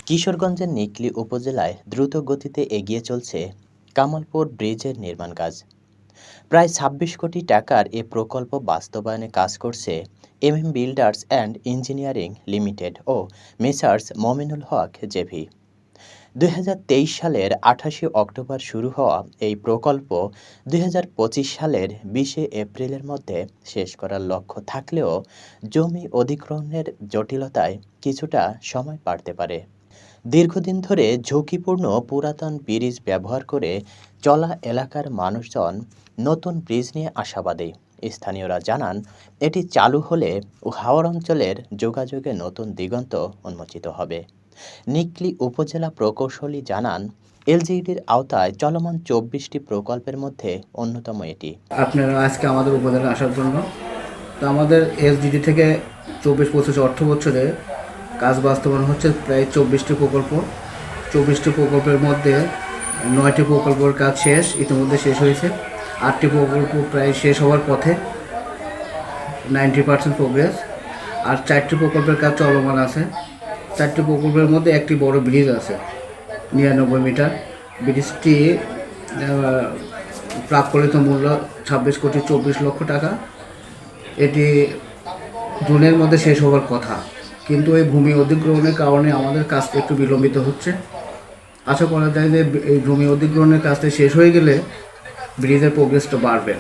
কিশোরগঞ্জের নিকলী উপজেলায় দ্রুত গতিতে এগিয়ে চলছে কামালপুর ব্রিজের নির্মাণ কাজ। প্রায় ২৬ কোটি টাকার এ প্রকল্প বাস্তবায়নে কাজ করছে MM builders and engineering limited ও মেসার্স মমিনুল হক জেভি। ২০২৩ সালের ২৮ অক্টোবর শুরু হওয়া এই প্রকল্প ২০২৫ সালের ২০ এপ্রিলের মধ্যে শেষ করার লক্ষ্য থাকলেও জমি অধিগ্রহণের জটিলতায় কিছুটা সময় বাড়তে পারে। দীর্ঘদিন ধরে ঝুঁকিপূর্ণ পুরাতন ব্রিজ ব্যবহার করে চলা এলাকার মানুষজন নতুন ব্রিজ নিয়ে আশাবাদী। স্থানীয়রা জানান, এটি চালু হলে হাওর অঞ্চলের যোগাযোগে নতুন দিগন্ত উন্মোচিত হবে। নিকলী উপজেলা প্রকৌশলী জানান, এলজিইডির আওতায় চলমান ২৪টি প্রকল্পের মধ্যে অন্যতম এটি। আপনারা আজকে আমাদের উপজেলা আসার জন্য তো আমাদের এসডিডি থেকে ২৪-২৫ অর্থ বছরে কাজ বাস্তবায়ন হচ্ছে প্রায় ২৪টি প্রকল্প। ২৪টি প্রকল্পের মধ্যে ৯টি প্রকল্পের কাজ ইতিমধ্যে শেষ হয়েছে। ৮টি প্রকল্প প্রায় শেষ হওয়ার পথে, 90% প্রোগ্রেস। আর 4টি প্রকল্পের কাজ চলমান আছে। 4টি প্রকল্পের মধ্যে একটি বড় ব্রিজ আছে ৯৯ মিটার। ব্রিজটি প্রাক্কলিত মূল্য ২৬ কোটি ২৪ লক্ষ টাকা। এটি জুনের মধ্যে শেষ হওয়ার কথা, কিন্তু এই ভূমি অধিগ্রহণের কারণে আমাদের কাজটা একটু বিলম্বিত হচ্ছে। আশা করা যায় যে এই ভূমি অধিগ্রহণের কাজটা শেষ হয়ে গেলে ব্রিজের প্রোগ্রেসটা বাড়বে।